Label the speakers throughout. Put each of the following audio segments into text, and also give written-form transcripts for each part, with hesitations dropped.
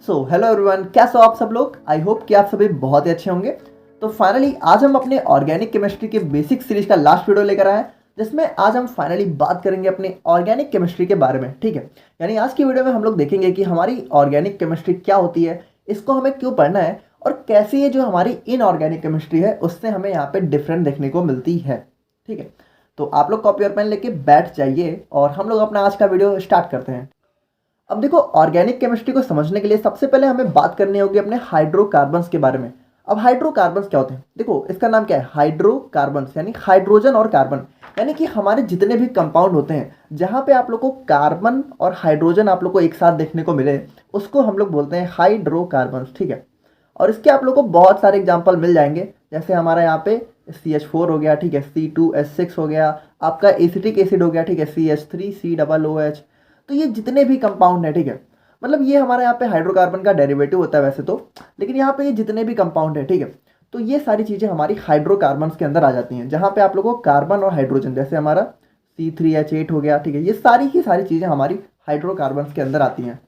Speaker 1: Hello everyone, कैसे हो आप सब लोग। आई होप कि आप सभी बहुत ही अच्छे होंगे। तो फाइनली आज हम अपने ऑर्गेनिक केमिस्ट्री के बेसिक सीरीज का लास्ट वीडियो लेकर आए हैं, जिसमें आज हम फाइनली बात करेंगे अपनी ऑर्गेनिक केमिस्ट्री के बारे में। ठीक है, यानी आज की वीडियो में हम लोग देखेंगे कि हमारी ऑर्गेनिक केमिस्ट्री क्या होती है, इसको हमें क्यों पढ़ना है और कैसे ये जो हमारी इनऑर्गेनिक केमिस्ट्री है उससे हमें यहाँ पे डिफरेंट देखने को मिलती है। ठीक है, तो आप लोग कॉपी और पेन लेके बैठ जाइए और हम लोग अपना आज का वीडियो स्टार्ट करते हैं। अब देखो, ऑर्गेनिक केमिस्ट्री को समझने के लिए सबसे पहले हमें बात करनी होगी अपने हाइड्रोकार्बन्स के बारे में। अब हाइड्रोकार्बन्स क्या होते हैं? देखो, इसका नाम क्या है, हाइड्रोकार्बन्स, यानी हाइड्रोजन और कार्बन। यानी कि हमारे जितने भी कंपाउंड होते हैं जहाँ पे आप लोग को कार्बन और हाइड्रोजन आप लोग को एक साथ देखने को मिले, उसको हम लोग बोलते हैं हाइड्रोकार्बन्स। ठीक है, और इसके आप लोग को बहुत सारे एग्जाम्पल मिल जाएंगे, जैसे हमारा यहाँ पे CH4 हो गया, ठीक है, C2H6 हो गया, आपका एसिटिक एसिड हो गया, ठीक है, CH3COOH। तो ये जितने भी कंपाउंड है, ठीक है, मतलब ये हमारे यहाँ पे हाइड्रोकार्बन का डेरिवेटिव होता है वैसे तो, लेकिन यहाँ पे ये जितने भी कंपाउंड है, ठीक है, तो ये सारी चीज़ें हमारी हाइड्रोकार्बन्स के अंदर आ जाती हैं, जहाँ पे आप लोगों को कार्बन और हाइड्रोजन, जैसे हमारा C3H8 हो गया, ठीक है, ये सारी की सारी चीज़ें हमारी हाइड्रोकार्बन्स के अंदर आती हैं।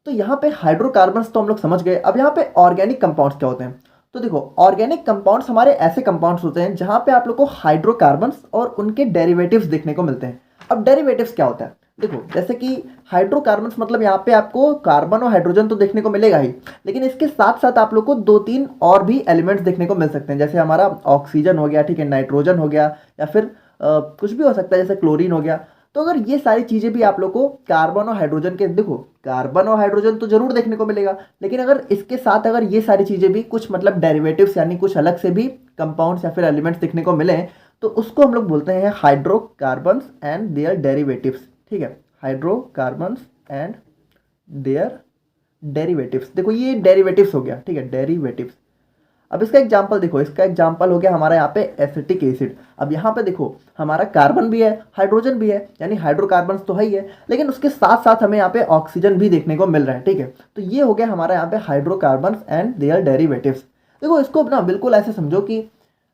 Speaker 1: तो यहाँ पे हाइड्रोकार्बन्स तो हम लोग समझ गए। अब यहाँ पे ऑर्गेनिक कंपाउंड्स क्या होते हैं? तो देखो, ऑर्गेनिक कंपाउंड्स हमारे ऐसे कंपाउंड्स होते हैं जहाँ पे आप लोग को हाइड्रोकार्बन्स और उनके डेरिवेटिव्स देखने को मिलते हैं। अब डेरिवेटिव्स क्या होता है? देखो, जैसे कि हाइड्रोकार्बन्स मतलब यहाँ पे आपको कार्बन और हाइड्रोजन तो देखने को मिलेगा ही, लेकिन इसके साथ साथ आप लोग को 2-3 और भी एलिमेंट्स देखने को मिल सकते हैं, जैसे हमारा ऑक्सीजन हो गया, ठीक है, नाइट्रोजन हो गया, या फिर कुछ भी हो सकता है, जैसे क्लोरीन हो गया। तो अगर ये सारी चीज़ें भी आप लोग को कार्बन और हाइड्रोजन के, देखो कार्बन और हाइड्रोजन तो जरूर देखने को मिलेगा, लेकिन अगर इसके साथ अगर ये सारी चीज़ें भी कुछ मतलब डेरिवेटिव्स यानी कुछ अलग से भी कंपाउंड्स या फिर एलिमेंट्स देखने को मिले, तो उसको हम लोग बोलते हैं हाइड्रोकार्बन्स एंड देयर डेरिवेटिव्स। ठीक है, हाइड्रोकार्बन्स एंड देयर डेरिवेटिव्स। देखो, ये डेरिवेटिव्स हो गया, ठीक है, डेरिवेटिव्स। अब इसका एग्जाम्पल देखो, इसका एग्जाम्पल हो गया हमारा यहाँ पे एसिटिक एसिड। अब यहाँ पे देखो, हमारा कार्बन भी है, हाइड्रोजन भी है, यानी हाइड्रोकार्बन्स तो है ही है, लेकिन उसके साथ साथ हमें यहाँ पे ऑक्सीजन भी देखने को मिल रहा है। ठीक है, तो ये हो गया हमारा यहाँ पे हाइड्रोकार्बन्स एंड देयर डेरिवेटिव्स। देखो, इसको ना बिल्कुल ऐसे समझो कि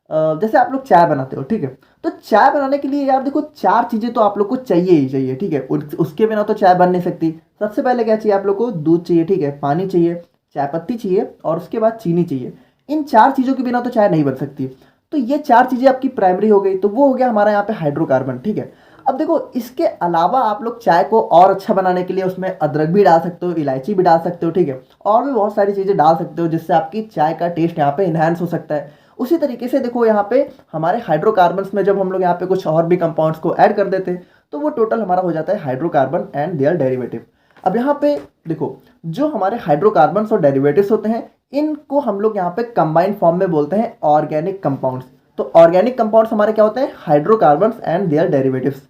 Speaker 1: जैसे आप लोग चाय बनाते हो, ठीक है, तो चाय बनाने के लिए यार देखो 4 चीज़ें तो आप लोग को चाहिए ही चाहिए। ठीक है, उसके बिना तो चाय बन नहीं सकती। सबसे पहले क्या चाहिए आप लोग को? दूध चाहिए, ठीक है, पानी चाहिए, चाय पत्ती चाहिए और उसके बाद चीनी चाहिए। इन 4 चीज़ों के बिना तो चाय नहीं बन सकती। तो ये 4 चीज़ें आपकी प्राइमरी हो गई, तो वो हो गया हमारा यहाँ पे हाइड्रोकार्बन। ठीक है, अब देखो, इसके अलावा आप लोग चाय को और अच्छा बनाने के लिए उसमें अदरक भी डाल सकते हो, इलायची भी डाल सकते हो, ठीक है, और भी बहुत सारी चीज़ें डाल सकते हो, जिससे आपकी चाय का टेस्ट यहाँ पे इन्हांस हो सकता है। उसी तरीके से देखो, यहाँ पे हमारे हाइड्रोकार्बन्स में जब हम लोग यहाँ पे कुछ और भी कंपाउंड्स को ऐड कर देते हैं, तो वो टोटल हमारा हो जाता है हाइड्रोकार्बन एंड देयर डेरिवेटिव। अब यहाँ पे देखो, जो हमारे हाइड्रोकार्बन्स और डेरिवेटिव्स होते हैं, इनको हम लोग यहाँ पे कंबाइंड फॉर्म में बोलते हैं ऑर्गेनिक कंपाउंड्स। तो ऑर्गेनिक कंपाउंड्स हमारे क्या होते हैं? Hydrocarbons and their derivatives.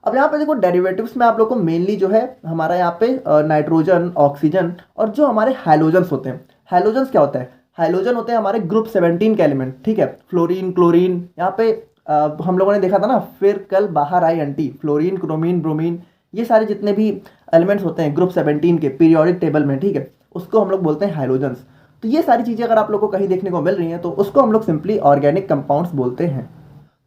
Speaker 1: अब यहाँ पे देखो, डेरिवेटिव्स में आप लोग को मेनली जो है हमारा यहाँ पे नाइट्रोजन, ऑक्सीजन और जो हमारे हैलोजन्स होते हैं। हैलोजन्स क्या होता है? हैलोजन होते हैं हमारे ग्रुप 17 के एलिमेंट। ठीक है, फ्लोरीन, क्लोरीन, यहाँ पे हम लोगों ने देखा था ना, फिर कल बाहर आई आंटी, फ्लोरीन, क्रोमीन, ब्रोमीन, ये सारे जितने भी एलिमेंट्स होते हैं ग्रुप 17 के पीरियोडिक टेबल में, ठीक है, उसको हम लोग बोलते हैं हैलोजन्स। तो ये सारी चीज़ें अगर आप लोग को कहीं देखने को मिल रही हैं, तो उसको हम लोग सिंपली ऑर्गेनिक कंपाउंड्स बोलते हैं।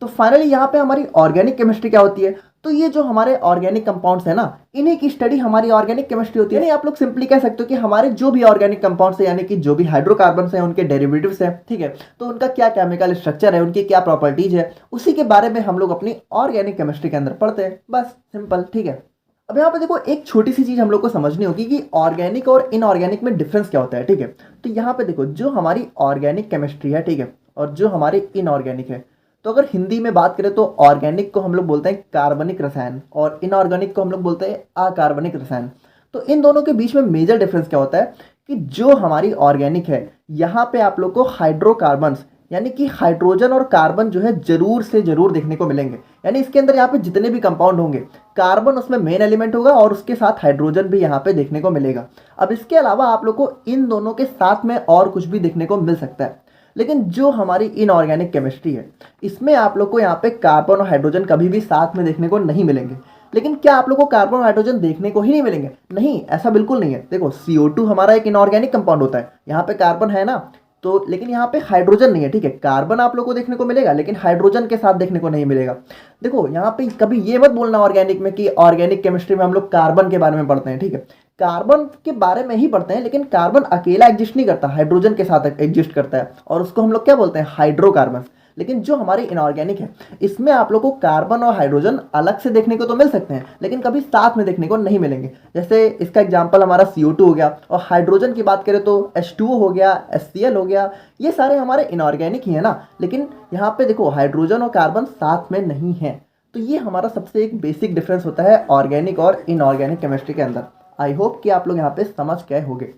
Speaker 1: तो फाइनली यहाँ पे हमारी ऑर्गेनिक केमिस्ट्री क्या होती है? तो ये जो हमारे ऑर्गेनिक कंपाउंड्स है ना, इन्हीं की स्टडी हमारी ऑर्गेनिक केमिस्ट्री होती है। यानी आप लोग सिंपली कह सकते हो कि हमारे जो भी ऑर्गेनिक कंपाउंड्स है, यानी कि जो भी हाइड्रोकार्बन्स हैं, उनके डेरिवेटिव्स हैं, ठीक है, तो उनका क्या केमिकल स्ट्रक्चर है, उनकी क्या प्रॉपर्टीज है, उसी के बारे में हम लोग अपनी ऑर्गेनिक केमिस्ट्री के अंदर पढ़ते हैं। बस सिंपल। ठीक है, अब यहाँ पे देखो, एक छोटी सी चीज़ हम लोग को समझनी होगी कि ऑर्गेनिक और इनऑर्गेनिक में डिफरेंस क्या होता है। ठीक है, तो यहाँ पे देखो, जो हमारी ऑर्गेनिक केमिस्ट्री है, ठीक है, और जो हमारी इनऑर्गेनिक है, तो अगर हिंदी में बात करें तो ऑर्गेनिक को हम लोग बोलते हैं कार्बनिक रसायन और इनऑर्गेनिक को हम लोग बोलते हैं अकार्बनिक रसायन। तो इन दोनों के बीच में मेजर डिफरेंस क्या होता है कि जो हमारी ऑर्गेनिक है, यहाँ पे आप लोग को हाइड्रोकार्बन्स यानी कि हाइड्रोजन और कार्बन जो है जरूर से जरूर देखने को मिलेंगे। यानी इसके अंदर यहाँ पे जितने भी कंपाउंड होंगे, कार्बन उसमें मेन एलिमेंट होगा और उसके साथ हाइड्रोजन भी यहाँ पे देखने को मिलेगा। अब इसके अलावा आप लोग को इन दोनों के साथ में और कुछ भी देखने को मिल सकता है। लेकिन जो हमारी इनऑर्गेनिक केमिस्ट्री है, इसमें आप लोग को यहाँ पे कार्बन और हाइड्रोजन कभी भी साथ में देखने को नहीं मिलेंगे। लेकिन क्या आप लोग को कार्बन और हाइड्रोजन देखने को ही नहीं मिलेंगे? नहीं, ऐसा बिल्कुल नहीं है। देखो, CO2 हमारा एक इनऑर्गेनिक कंपाउंड होता है, यहाँ पे कार्बन है ना, तो लेकिन यहाँ पे हाइड्रोजन नहीं है। ठीक है, कार्बन आप लोग को देखने को मिलेगा, लेकिन हाइड्रोजन के साथ देखने को नहीं मिलेगा। देखो, यहाँ पे कभी ये मत बोलना ऑर्गेनिक में कि ऑर्गेनिक केमिस्ट्री में हम लोग कार्बन के बारे में पढ़ते हैं। ठीक है, कार्बन के बारे में ही पढ़ते हैं, लेकिन कार्बन अकेला एग्जिस्ट नहीं करता, हाइड्रोजन के साथ एग्जिस्ट करता है और उसको हम लोग क्या बोलते हैं, हाइड्रोकार्बन। लेकिन जो हमारी इनऑर्गेनिक है इसमें आप लोग को कार्बन और हाइड्रोजन अलग से देखने को तो मिल सकते हैं, लेकिन कभी साथ में देखने को नहीं मिलेंगे। जैसे इसका एग्जांपल हमारा CO2 हो गया, और हाइड्रोजन की बात करें तो H2O हो गया, HCl हो गया, ये सारे हमारे इनऑर्गेनिक ही है ना। लेकिन यहाँ पे देखो हाइड्रोजन और कार्बन साथ में नहीं है, तो ये हमारा सबसे एक बेसिक डिफरेंस होता है ऑर्गेनिक और इनऑर्गेनिक केमिस्ट्री के अंदर। आई होप कि आप लोग यहाँ पे समझ गए होंगे।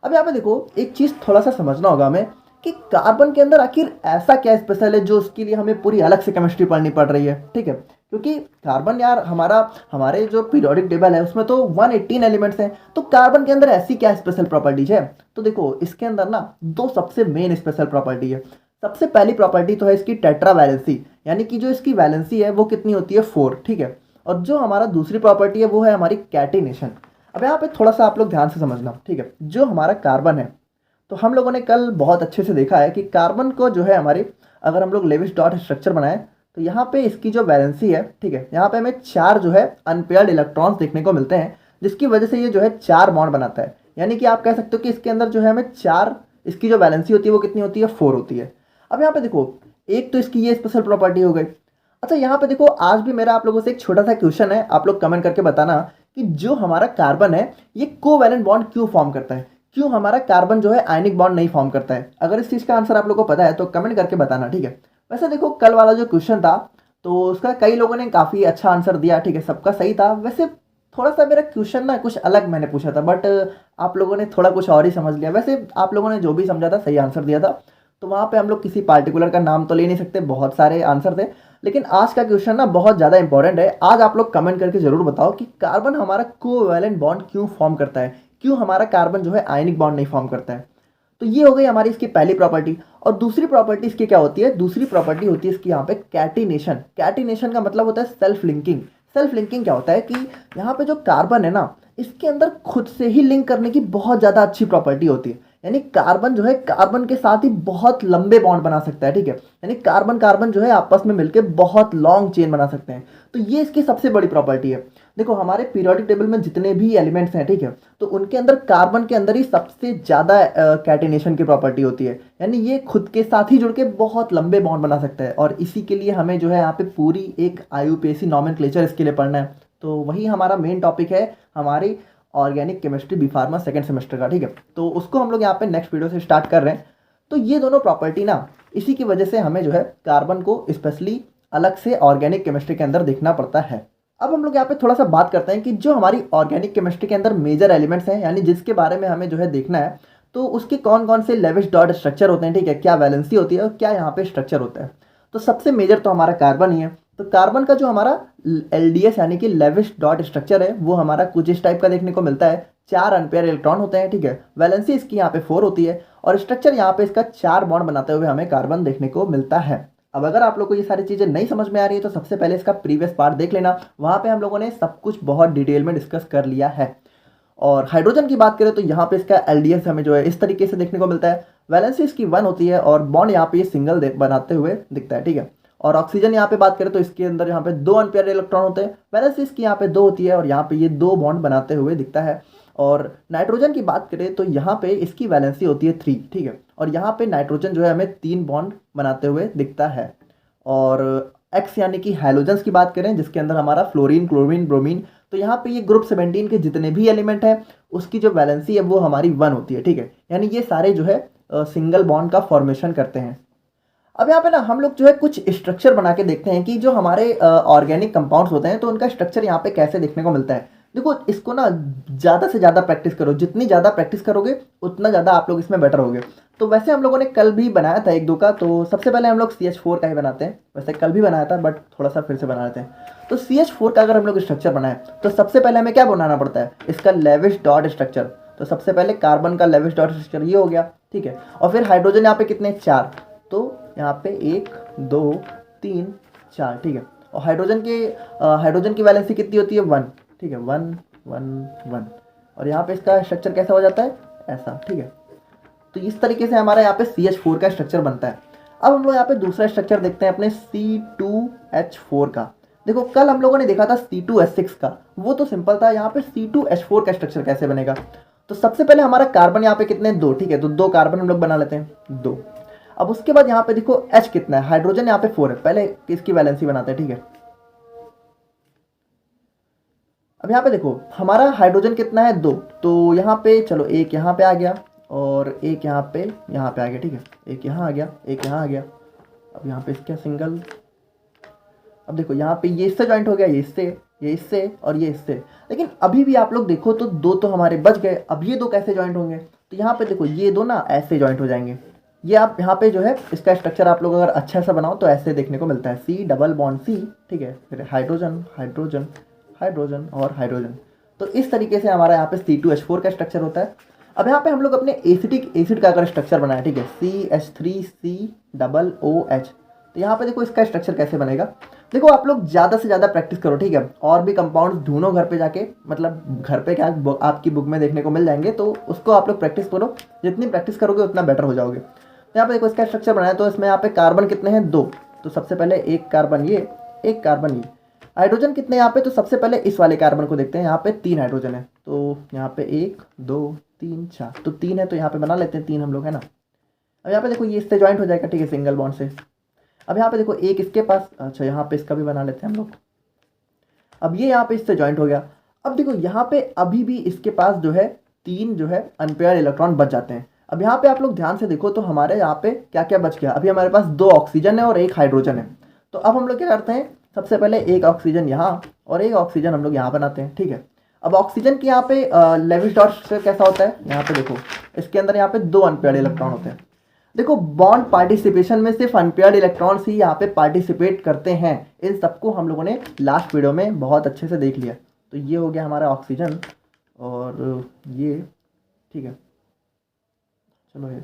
Speaker 1: अब यहाँ पे देखो एक चीज़ थोड़ा सा समझना होगा हमें कि कार्बन के अंदर आखिर ऐसा क्या स्पेशल है जो उसके लिए हमें पूरी अलग से केमिस्ट्री पढ़नी पड़ रही है, ठीक है। क्योंकि कार्बन यार हमारे जो पीरियोडिक टेबल है उसमें तो 118 एलिमेंट्स हैं, तो कार्बन के अंदर ऐसी क्या स्पेशल प्रॉपर्टीज है। तो देखो इसके अंदर ना दो सबसे मेन स्पेशल प्रॉपर्टी है। सबसे पहली प्रॉपर्टी तो है इसकी टेट्रा वैलेंसी, यानी कि जो इसकी वैलेंसी है वो कितनी होती है 4, ठीक है। और जो हमारा दूसरी प्रॉपर्टी है वो है हमारी कैटिनेशन। अब यहाँ पे थोड़ा सा आप लोग ध्यान से समझना, ठीक है। जो हमारा कार्बन है तो हम लोगों ने कल बहुत अच्छे से देखा है कि कार्बन को जो है हमारी, अगर हम लोग लेविस डॉट स्ट्रक्चर बनाए तो यहाँ पे इसकी जो वैलेंसी है, ठीक है, यहाँ पे हमें 4 जो है अनपेयर्ड इलेक्ट्रॉन्स देखने को मिलते हैं, जिसकी वजह से ये जो है 4 बॉन्ड बनाता है। यानी कि आप कह सकते हो कि इसके अंदर जो है हमें 4, इसकी जो वैलेंसी होती है वो कितनी होती है 4 होती है। अब यहाँ पे देखो एक तो इसकी ये स्पेशल प्रॉपर्टी हो गई। अच्छा यहाँ पे देखो आज भी मेरा आप लोगों से एक छोटा सा क्वेश्चन है, आप लोग कमेंट करके बताना कि जो हमारा कार्बन है ये कोवैलेंट बॉन्ड क्यों फॉर्म करता है, क्यों हमारा कार्बन जो है आयनिक बॉन्ड नहीं फॉर्म करता है। अगर इस चीज़ का आंसर आप लोगों को पता है तो कमेंट करके बताना, ठीक है। वैसे देखो कल वाला जो क्वेश्चन था तो उसका कई लोगों ने काफ़ी अच्छा आंसर दिया, ठीक है, सबका सही था। वैसे थोड़ा सा मेरा क्वेश्चन ना कुछ अलग मैंने पूछा था, बट आप लोगों ने थोड़ा कुछ और ही समझ लिया। वैसे आप लोगों ने जो भी समझा था सही आंसर दिया था, तो वहाँ पे हम लोग किसी पार्टिकुलर का नाम तो ले नहीं सकते, बहुत सारे आंसर थे। लेकिन आज का क्वेश्चन ना बहुत ज़्यादा इंपॉर्टेंट है। आज आप लोग कमेंट करके जरूर बताओ कि कार्बन हमारा कोवैलेंट बॉन्ड क्यों फॉर्म करता है, क्यों हमारा कार्बन जो है आयनिक बॉन्ड नहीं फॉर्म करता है। तो ये हो गई हमारी इसकी पहली प्रॉपर्टी। और दूसरी प्रॉपर्टी इसकी क्या होती है, दूसरी प्रॉपर्टी होती है इसकी यहाँ पे कैटिनेशन। कैटिनेशन का मतलब होता है सेल्फ लिंकिंग। सेल्फ लिंकिंग क्या होता है कि यहाँ पे जो कार्बन है ना इसके अंदर खुद से ही लिंक करने की बहुत ज़्यादा अच्छी प्रॉपर्टी होती है। यानी कार्बन जो है कार्बन के साथ ही बहुत लंबे बॉन्ड बना सकता है, ठीक है। यानी कार्बन कार्बन जो है आपस में मिलकर बहुत लॉन्ग चेन बना सकते हैं। तो ये इसकी सबसे बड़ी प्रॉपर्टी है। देखो हमारे पीरियोडिक टेबल में जितने भी एलिमेंट्स हैं, ठीक है, तो उनके अंदर कार्बन के अंदर ही सबसे ज़्यादा कैटिनेशन की प्रॉपर्टी होती है। यानी ये खुद के साथ ही जुड़ के बहुत लंबे बॉन्ड बना सकता है। और इसी के लिए हमें जो है यहाँ पे पूरी एक IUPAC नॉमेनक्लेचर इसके लिए पढ़ना है। तो वही हमारा मेन टॉपिक है हमारी organic chemistry B pharma second semester का, ठीक है। तो उसको हम लोग यहाँ पे नेक्स्ट वीडियो से स्टार्ट कर रहे हैं। तो ये दोनों प्रॉपर्टी ना इसी की वजह से हमें जो है कार्बन को स्पेशली अलग से ऑर्गेनिक केमिस्ट्री के अंदर देखना पड़ता है। अब हम लोग यहाँ पे थोड़ा सा बात करते हैं कि जो हमारी ऑर्गेनिक केमिस्ट्री के अंदर मेजर एलिमेंट्स हैं, यानी जिसके बारे में हमें जो है देखना है, तो उसके कौन कौन से लेविस डॉट स्ट्रक्चर होते हैं, ठीक है, क्या वैलेंसी होती है और क्या यहाँ पे स्ट्रक्चर होता है। तो सबसे मेजर तो हमारा कार्बन ही है। तो कार्बन का जो हमारा LDS यानी कि लेविस डॉट स्ट्रक्चर है वो हमारा कुछ इस टाइप का देखने को मिलता है। 4 अनपेयर इलेक्ट्रॉन होते हैं, ठीक है। वैलेंसी इसकी यहाँ पे 4 होती है और स्ट्रक्चर यहाँ पे इसका 4 बॉन्ड बनाते हुए हमें कार्बन देखने को मिलता है। अब अगर आप लोग को ये सारी चीज़ें नहीं समझ में आ रही है तो सबसे पहले इसका प्रीवियस पार्ट देख लेना, वहाँ पे हम लोगों ने सब कुछ बहुत डिटेल में डिस्कस कर लिया है। और हाइड्रोजन की बात करें तो यहाँ पे इसका LDS हमें जो है इस तरीके से देखने को मिलता है। वैलेंसी इसकी 1 होती है और बॉन्ड यहाँ पे ये सिंगल बनाते हुए दिखता है, ठीक है। और ऑक्सीजन यहाँ पे बात करें तो इसके अंदर यहाँ पे 2 अनपेयर इलेक्ट्रॉन होते हैं। वैलेंसी इसकी यहाँ पे 2 होती है और यहाँ पे ये 2 बॉन्ड बनाते हुए दिखता है। और नाइट्रोजन की बात करें तो यहाँ पे इसकी वैलेंसी होती है 3, ठीक है। और यहाँ पे नाइट्रोजन जो है हमें 3 बॉन्ड बनाते हुए दिखता है। और X यानी कि हैलोजन्स की बात करें जिसके अंदर हमारा फ्लोरीन, क्लोरीन, ब्रोमीन, तो यहाँ पे ये ग्रुप 17 के जितने भी एलिमेंट हैं उसकी जो वैलेंसी है वो हमारी 1 होती है, ठीक है। यानी ये सारे जो है सिंगल बॉन्ड का फॉर्मेशन करते हैं। अब यहाँ पे ना हम लोग जो है कुछ स्ट्रक्चर बना के देखते हैं कि जो हमारे ऑर्गेनिक कंपाउंड्स होते हैं तो उनका स्ट्रक्चर यहाँ पे कैसे देखने को मिलता है। देखो इसको ना ज़्यादा से ज़्यादा प्रैक्टिस करो, जितनी ज़्यादा प्रैक्टिस करोगे उतना ज़्यादा आप लोग इसमें बेटर होगे। तो वैसे हम लोगों ने कल भी बनाया था 1-2 का, तो सबसे पहले हम लोग CH4 का ही बनाते हैं। वैसे कल भी बनाया था बट थोड़ा सा फिर से बना लेते हैं। तो CH4 का अगर हम लोग स्ट्रक्चर बनाए तो सबसे पहले हमें क्या बनाना पड़ता है, इसका लेविस डॉट स्ट्रक्चर। तो सबसे पहले कार्बन का लेविस डॉट स्ट्रक्चर ये हो गया, ठीक है। और फिर हाइड्रोजन यहाँ पे कितने 4, तो यहाँ पे 1 2 3 4, ठीक है। और हाइड्रोजन की वैलेंसी कितनी होती है 1, ठीक है, 1 1 1। और यहाँ पे इसका स्ट्रक्चर कैसा हो जाता है ऐसा, ठीक है। तो इस तरीके से हमारा यहाँ पे CH4 का स्ट्रक्चर बनता है। अब हम लोग यहाँ पे दूसरा स्ट्रक्चर देखते हैं अपने C2H4 का। देखो कल हम लोगों ने देखा था C2H6 का, वो तो सिंपल था। यहाँ पे C2H4 का स्ट्रक्चर कैसे बनेगा, तो सबसे पहले हमारा कार्बन यहाँ पे कितने, 2, ठीक है, तो 2 कार्बन हम लोग बना लेते हैं, 2। अब उसके बाद यहाँ पे देखो H कितना है, हाइड्रोजन यहाँ पे 4 है, पहले इसकी वैलेंसी बनाते हैं, ठीक है। अब यहाँ पे देखो हमारा हाइड्रोजन कितना है, 2, तो यहाँ पे चलो एक यहाँ पे आ गया और एक यहाँ पे आ गया, ठीक है, एक यहाँ आ गया, एक यहाँ आ गया। अब यहाँ पे इसका सिंगल, अब देखो यहाँ पे ये इससे ज्वाइंट हो गया, ये इससे, ये इससे और ये इससे। लेकिन अभी भी आप लोग देखो तो 2 तो हमारे बच गए। अब ये 2 कैसे ज्वाइंट होंगे, तो यहाँ पे देखो ये 2 ना ऐसे ज्वाइंट हो जाएंगे। ये आप यहाँ पे जो है इसका स्ट्रक्चर आप लोग अगर अच्छा सा बनाओ तो ऐसे देखने को मिलता है, C डबल बॉन्ड C, ठीक है, फिर हाइड्रोजन हाइड्रोजन हाइड्रोजन और हाइड्रोजन। तो इस तरीके से हमारा यहाँ पे C2H4 का स्ट्रक्चर होता है। अब यहाँ पे हम लोग अपने एसिटिक एसिड का अगर स्ट्रक्चर बनाया, ठीक है, CH3COOH, तो यहाँ पे देखो इसका स्ट्रक्चर कैसे बनेगा। देखो आप लोग ज़्यादा से ज़्यादा प्रैक्टिस करो, ठीक है, और भी कंपाउंड्स ढूंढो घर पे जाके, मतलब घर पे क्या आपकी बुक में देखने को मिल जाएंगे, तो उसको आप लोग प्रैक्टिस करो, जितनी प्रैक्टिस करोगे उतना बेटर हो जाओगे। तो यहाँ पे देखो इसका स्ट्रक्चर बनाया, तो इसमें यहाँ पे कार्बन कितने हैं, 2, तो सबसे पहले एक कार्बन ये, एक कार्बन ये। हाइड्रोजन कितने यहाँ पे, तो सबसे पहले इस वाले कार्बन को देखते हैं, यहाँ पे 3 हाइड्रोजन है, तो यहाँ पे 1 2 3 4, तो 3 है, तो यहाँ पे बना लेते हैं 3 हम लोग, है ना। अब यहाँ पे देखो ये इससे ज्वाइंट हो जाएगा, ठीक है, सिंगल बॉन्ड से। अब यहाँ पे देखो एक इसके पास, अच्छा यहाँ पे इसका भी बना लेते हैं हम लोग। अब ये यहाँ पे इससे ज्वाइंट हो गया। अब देखो यहाँ पे अभी भी इसके पास जो है 3 जो है अनपेयर्ड इलेक्ट्रॉन बच जाते हैं। अब यहाँ पे आप लोग ध्यान से देखो तो हमारे यहाँ पे क्या क्या बच गया। अभी हमारे पास 2 ऑक्सीजन है और 1 हाइड्रोजन है। तो अब हम लोग क्या करते हैं, सबसे पहले एक ऑक्सीजन यहाँ और एक ऑक्सीजन हम लोग यहाँ बनाते हैं, ठीक है। अब ऑक्सीजन के यहाँ पे लेविस डॉट स्ट्रक्चर कैसा होता है, यहाँ पे देखो इसके अंदर यहाँ पे 2 अनपेयर्ड इलेक्ट्रॉन होते हैं। देखो बॉन्ड पार्टिसिपेशन में सिर्फ अनपेयर्ड इलेक्ट्रॉन्स ही यहाँ पे पार्टिसिपेट करते हैं। इन सबको हम लोगों ने लास्ट वीडियो में बहुत अच्छे से देख लिया। तो ये हो गया हमारा ऑक्सीजन और ये, ठीक है, चलो ये।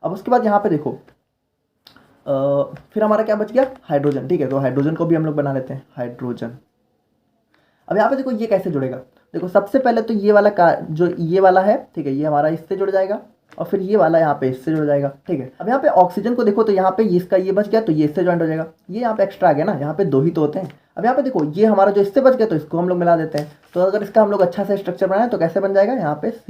Speaker 1: अब उसके बाद यहाँ पे देखो फिर हमारा क्या बच गया, हाइड्रोजन, ठीक है, तो हाइड्रोजन को भी हम लोग बना लेते हैं, हाइड्रोजन। अब यहाँ पे देखो ये कैसे जुड़ेगा, देखो सबसे पहले तो ये वाला का जो ये वाला है, ठीक है, ये हमारा इससे जुड़ जाएगा और फिर ये वाला यहाँ पे इससे जुड़ जाएगा, ठीक है। अब यहाँ पे ऑक्सीजन को देखो तो यहाँ पे इसका ये बच गया तो ये इससे ज्वाइंट हो जाएगा। ये यहाँ पे एक्स्ट्रा आ गया ना, यहाँ पे 2 ही तो होते हैं। अब यहाँ पे देखो ये हमारा जो इससे बच गया तो इसको हम लोग मिला देते हैं। तो अगर इसका हम लोग अच्छा से स्ट्रक्चर बनाए तो कैसे बन जाएगा, यहाँ पे CH,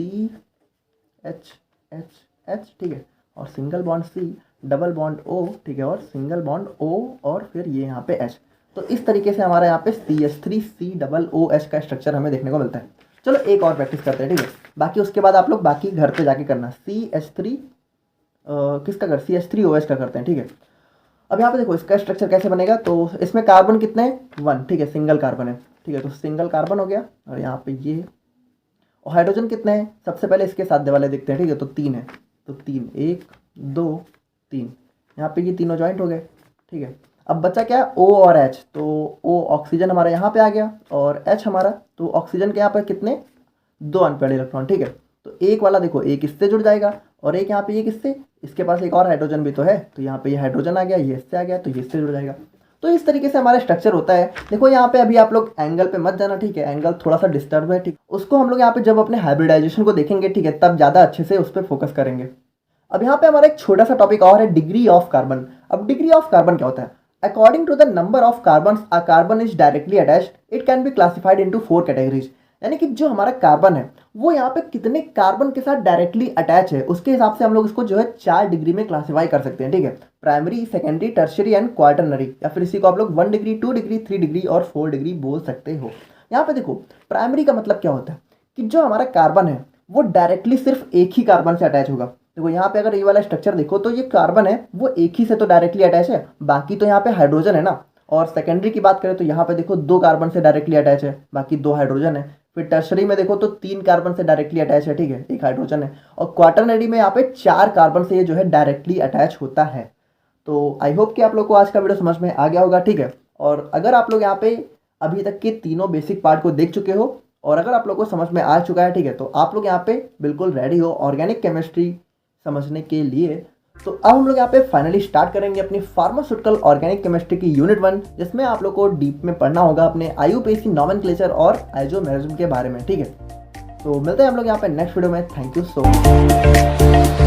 Speaker 1: ठीक है, और single bond C, double bond O, ठीक है, और सिंगल बॉन्ड O और फिर ये यहाँ पे H। तो इस तरीके से हमारा यहाँ पे CH3COOH का स्ट्रक्चर हमें देखने को मिलता है। चलो एक और प्रैक्टिस करते हैं, ठीक है, बाकी उसके बाद आप लोग बाकी घर पे जाके करना। किसका कर CH3OH का करते हैं, ठीक है। अब यहाँ पे देखो इसका स्ट्रक्चर कैसे बनेगा, तो इसमें कार्बन कितने हैं, 1, ठीक है, सिंगल कार्बन है, ठीक है, तो सिंगल कार्बन हो गया। और यहाँ पे ये, और हाइड्रोजन कितने हैं, सबसे पहले इसके साथ वाले देखते हैं, ठीक है, तो 3 है, तो 3, 1 2 3, यहाँ पे ये तीनों ज्वाइंट हो गए, ठीक है। अब बचा क्या, O और H, तो O ऑक्सीजन हमारा यहाँ पे आ गया और H हमारा, तो ऑक्सीजन के यहाँ पे कितने, 2 अनपेयर्ड इलेक्ट्रॉन, ठीक है। तो एक वाला देखो एक इससे जुड़ जाएगा और एक यहाँ पे ये किससे, इसके पास एक और हाइड्रोजन भी तो है, तो यहाँ पे ये हाइड्रोजन आ गया, ये इससे आ गया, तो ये इससे जुड़ जाएगा। तो इस तरीके से हमारा स्ट्रक्चर होता है। देखो यहाँ पे अभी आप लोग एंगल पे मत जाना, ठीक है, एंगल थोड़ा सा डिस्टर्ब है, ठीक, उसको हम लोग यहाँ पे जब अपने हाइब्रिडाइजेशन को देखेंगे, ठीक है, तब ज़्यादा अच्छे से उस पर फोकस करेंगे। अब यहाँ पे हमारा एक छोटा सा टॉपिक और है, डिग्री ऑफ कार्बन। अब डिग्री ऑफ कार्बन क्या होता है, according to the number of carbon a carbon is directly attached, it can be classified into 4 categories. यानी कि जो हमारा कार्बन है वो यहाँ पे कितने कार्बन के साथ डायरेक्टली अटैच है, उसके हिसाब से हम लोग इसको जो है 4 डिग्री में क्लासीफाई कर सकते हैं, ठीक है, primary, secondary, tertiary and quaternary, या फिर इसी को आप लोग 1 डिग्री, 2 डिग्री, 3 डिग्री और 4 डिग्री बोल सकते हो। यहाँ पे देखो प्राइमरी का मतलब क्या होता है कि जो हमारा कार्बन है वो डायरेक्टली सिर्फ एक ही कार्बन से अटैच होगा। देखो यहाँ पे अगर ये वाला स्ट्रक्चर देखो तो ये कार्बन है वो एक ही से तो डायरेक्टली अटैच है, बाकी तो यहाँ पे हाइड्रोजन है ना। और सेकेंडरी की बात करें तो यहाँ पे देखो 2 कार्बन से डायरेक्टली अटैच है, बाकी 2 हाइड्रोजन है। फिर टर्शरी में देखो तो 3 कार्बन से डायरेक्टली अटैच है, ठीक है, 1 हाइड्रोजन है। और क्वार्टरनरी में यहाँ पे 4 कार्बन से ये जो है डायरेक्टली अटैच होता है। तो आई होप कि आप लोग को आज का वीडियो समझ में आ गया होगा, ठीक है। और अगर आप लोग यहाँ पे अभी तक के तीनों बेसिक पार्ट को देख चुके हो और अगर आप लोग को समझ में आ चुका है, ठीक है, तो आप लोग यहाँ पे बिल्कुल रेडी हो ऑर्गेनिक केमिस्ट्री समझने के लिए। तो अब हम लोग यहाँ पे फाइनली स्टार्ट करेंगे अपनी फार्मास्यूटिकल ऑर्गेनिक केमिस्ट्री की यूनिट 1, जिसमें आप लोग को डीप में पढ़ना होगा अपने IUPAC नॉमेनक्लेचर और आइसोमेरिज्म के बारे में, ठीक है। तो मिलते हैं हम लोग यहाँ पे नेक्स्ट वीडियो में। Thank you so much.